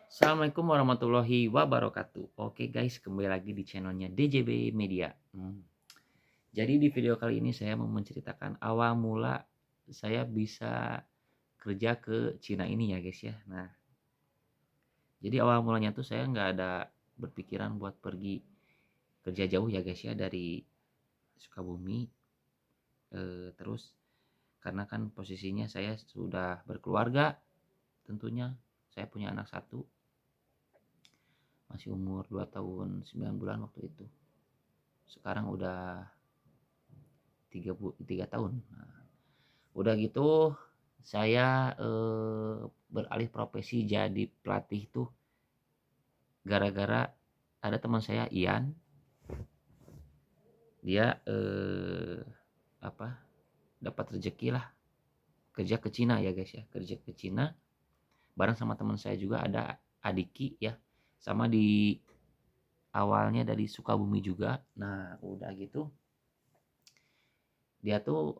Assalamualaikum warahmatullahi wabarakatuh. Oke guys, kembali lagi di channelnya DJB Media. Jadi di video kali ini saya mau menceritakan awal mula saya bisa kerja ke Cina ini ya guys ya. Nah, jadi awal mulanya tuh saya nggak ada berpikiran buat pergi kerja jauh ya guys ya dari Sukabumi. Terus karena kan posisinya saya sudah berkeluarga, tentunya saya punya anak satu, masih umur 2 tahun 9 bulan waktu itu. Sekarang udah 3 tahun. Nah, udah gitu saya beralih profesi jadi pelatih tuh gara-gara ada teman saya Ian, dia apa, dapat rezeki lah kerja ke Cina ya guys ya, kerja ke Cina bareng sama teman saya juga ada Adiki ya, sama di awalnya dari Sukabumi juga. Nah udah gitu dia tuh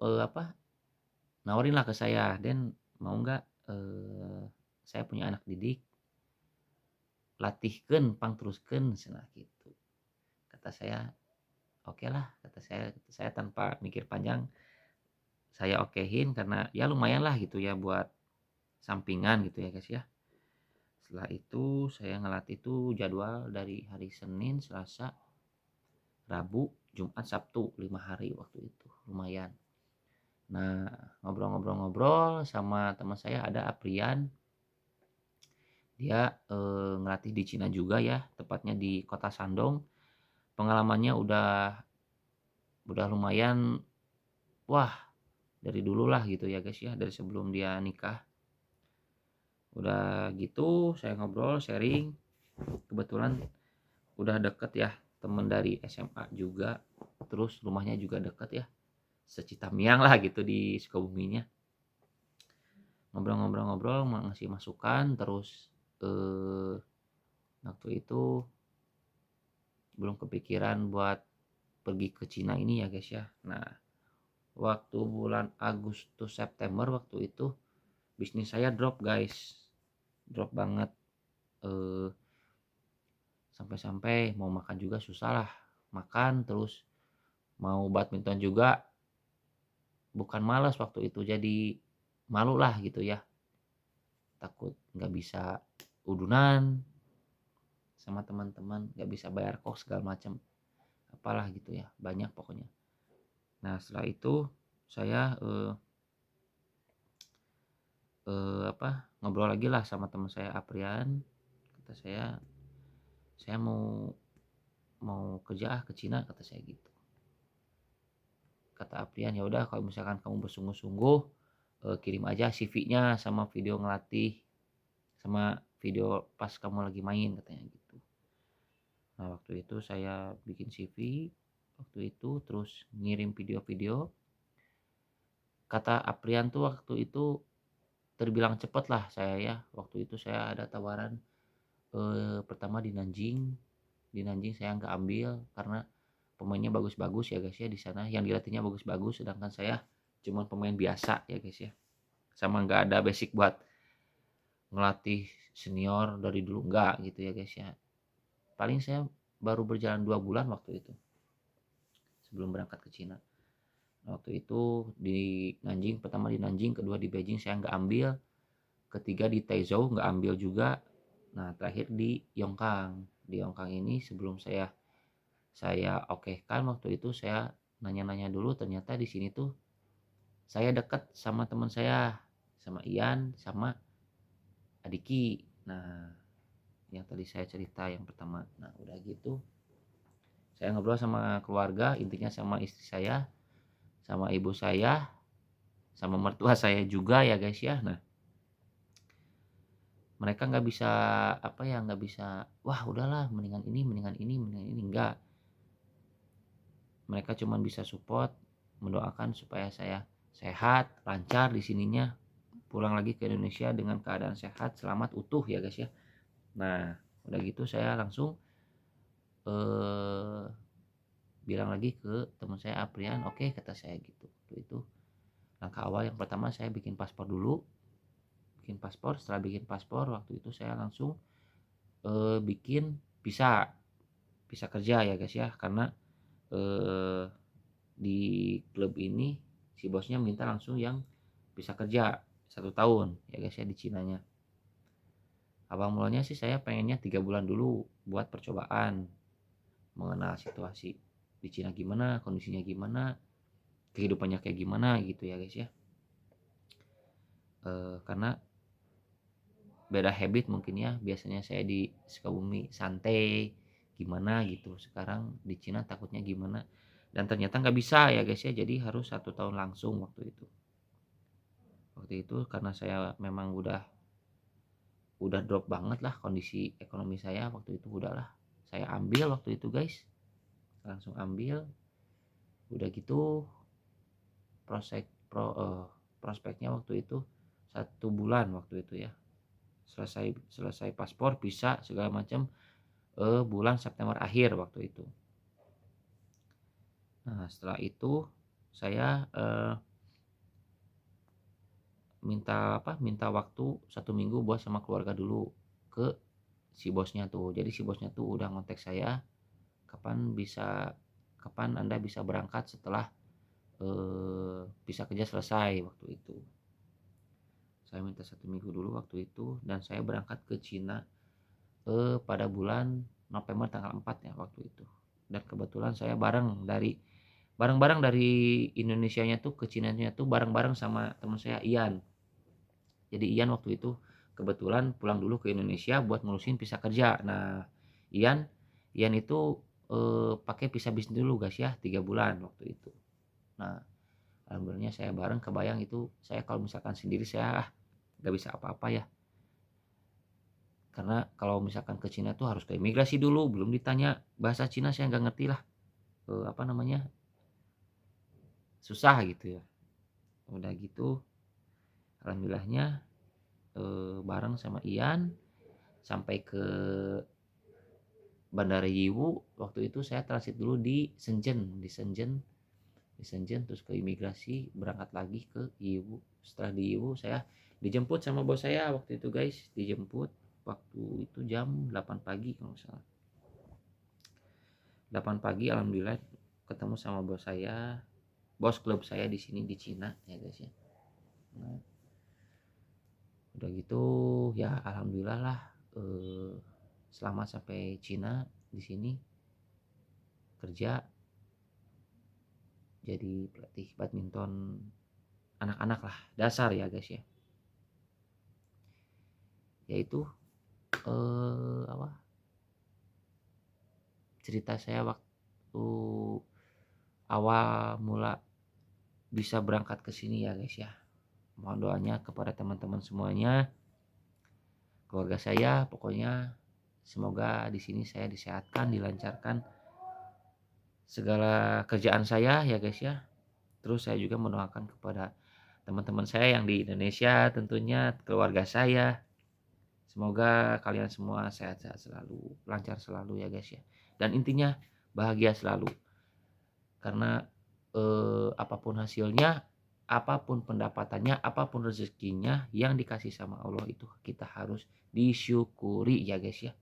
nawarin lah ke saya, "Den mau nggak saya punya anak didik, latihkeun pangteruskeun," cenah gitu. Kata saya, "Oke lah," kata saya tanpa mikir panjang, saya okehin karena ya lumayan lah gitu ya buat sampingan gitu ya guys ya. Setelah itu saya ngelatih tuh jadwal dari hari Senin, Selasa, Rabu, Jumat, Sabtu, 5 hari waktu itu, lumayan. Nah, ngobrol-ngobrol-ngobrol sama teman saya ada Aprian, dia ngelatih di Cina juga ya, tepatnya di Kota Shandong. Pengalamannya udah lumayan, wah dari dulu lah gitu ya guys ya, dari sebelum dia nikah. Udah gitu saya ngobrol, sharing, kebetulan udah deket ya, temen dari SMA juga, terus rumahnya juga deket ya, secitamiang lah gitu di Sukabuminya. Ngobrol-ngobrol-ngobrol, ngasih masukan, terus eh, waktu itu belum kepikiran buat pergi ke Cina ini ya guys ya. Nah, waktu bulan Agustus September waktu itu bisnis saya drop guys, drop banget. eh, Sampai-sampai mau makan juga susah lah, makan terus mau badminton juga bukan malas waktu itu, jadi malu lah gitu ya, takut nggak bisa udunan sama teman-teman, nggak bisa bayar kos segala macam apalah gitu ya, banyak pokoknya. Nah setelah itu saya ngobrol lagi lah sama teman saya Aprian. Kata saya mau mau kerja ke Cina, kata saya gitu. Kata Aprian, ya udah kalau misalkan kamu bersungguh-sungguh kirim aja CV-nya sama video ngelatih sama video pas kamu lagi main, katanya gitu. Nah waktu itu saya bikin CV waktu itu, terus ngirim video-video. Kata Aprian tuh waktu itu terbilang cepet lah saya ya. Waktu itu saya ada tawaran pertama di Nanjing. Di Nanjing saya nggak ambil karena pemainnya bagus-bagus ya guys ya di sana. Yang dilatihnya bagus-bagus, sedangkan saya cuma pemain biasa ya guys ya. Sama nggak ada basic buat ngelatih senior dari dulu, nggak gitu ya guys ya. Paling saya baru berjalan 2 bulan waktu itu sebelum berangkat ke Cina. Waktu itu di Nanjing, pertama di Nanjing, kedua di Beijing saya nggak ambil, ketiga di Taizhou nggak ambil juga. Nah terakhir di Yongkang. Di Yongkang ini sebelum saya oke kan waktu itu saya nanya-nanya dulu, ternyata di sini tuh saya dekat sama teman saya, sama Ian sama Adiki. Nah yang tadi saya cerita yang pertama. Nah udah gitu saya ngobrol sama keluarga, intinya sama istri saya, sama ibu saya, sama mertua saya juga ya guys ya. Nah mereka nggak bisa apa ya, nggak bisa, wah udahlah mendingan ini mendingan ini mendingan ini, enggak. Mereka cuma bisa support, mendoakan supaya saya sehat lancar di sininya, pulang lagi ke Indonesia dengan keadaan sehat selamat utuh ya guys ya. Nah udah gitu saya langsung eh, bilang lagi ke teman saya Aprian, oke kata saya gitu. Itu langkah awal yang pertama saya bikin paspor dulu. Bikin paspor, setelah bikin paspor waktu itu saya langsung bikin visa kerja ya guys ya, karena di klub ini si bosnya minta langsung yang bisa kerja 1 tahun ya guys ya di Cinanya. Awal mulanya sih saya pengennya 3 bulan dulu buat percobaan mengenal situasi di Cina gimana, kondisinya gimana, kehidupannya kayak gimana gitu ya guys ya. Karena beda habit mungkin ya, biasanya saya di Sukabumi santai gimana gitu, sekarang di Cina takutnya gimana, dan ternyata nggak bisa ya guys ya, jadi harus 1 tahun langsung waktu itu karena saya memang udah drop banget lah kondisi ekonomi saya waktu itu, udahlah saya ambil waktu itu guys, langsung ambil. Udah gitu prospeknya waktu itu 1 bulan waktu itu ya, selesai paspor bisa segala macam bulan September akhir waktu itu. Nah setelah itu saya minta waktu 1 minggu buat sama keluarga dulu ke si bosnya tuh. Jadi si bosnya tuh udah ngontek saya, kapan Anda bisa berangkat setelah visa kerja selesai waktu itu. Saya minta 1 minggu dulu waktu itu, dan saya berangkat ke Cina pada bulan November tanggal 4 ya waktu itu. Dan kebetulan saya bareng-bareng dari Indonesianya tuh ke Cinanya tuh bareng-bareng sama teman saya Ian. Jadi Ian waktu itu kebetulan pulang dulu ke Indonesia buat ngurusin visa kerja. Nah Ian itu pakai visa bisnis dulu guys ya, 3 bulan waktu itu. Nah alhamdulillahnya saya bareng, kebayang itu saya kalau misalkan sendiri saya gak bisa apa-apa ya, karena kalau misalkan ke Cina tuh harus ke imigrasi dulu, belum ditanya bahasa Cina, saya nggak ngerti lah apa namanya, susah gitu ya. Udah gitu alhamdulillahnya bareng sama Ian sampai ke Bandara Yiwu. Waktu itu saya transit dulu di Shenzhen terus ke imigrasi, berangkat lagi ke Yiwu. Setelah di Yiwu saya dijemput sama bos saya waktu itu guys, dijemput waktu itu jam 8 pagi kalau nggak salah. 8 pagi alhamdulillah ketemu sama bos klub saya di sini di Cina ya guys ya. Nah, udah gitu ya alhamdulillah lah selamat sampai Cina, di sini kerja jadi pelatih badminton anak-anak lah, dasar ya guys ya. Yaitu apa cerita saya waktu awal mula bisa berangkat ke sini ya guys ya. Mohon doanya kepada teman-teman semuanya, keluarga saya, pokoknya semoga di sini saya disehatkan, dilancarkan segala kerjaan saya ya guys ya. Terus saya juga mendoakan kepada teman-teman saya yang di Indonesia, tentunya keluarga saya, semoga kalian semua sehat-sehat selalu, lancar selalu ya guys ya. Dan intinya bahagia selalu. Karena apapun hasilnya, apapun pendapatannya, apapun rezekinya yang dikasih sama Allah itu kita harus disyukuri ya guys ya.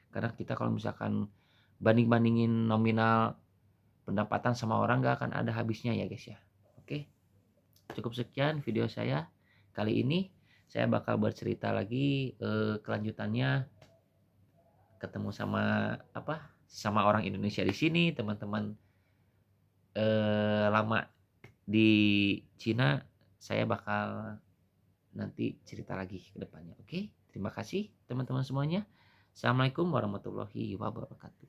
Karena kita kalau misalkan banding-bandingin nominal pendapatan sama orang gak akan ada habisnya ya guys ya. Oke, cukup sekian video saya kali ini. Saya bakal bercerita lagi kelanjutannya, ketemu sama orang Indonesia di sini, teman-teman lama di Cina. Saya bakal nanti cerita lagi ke depannya. Oke, terima kasih teman-teman semuanya. Assalamualaikum warahmatullahi wabarakatuh.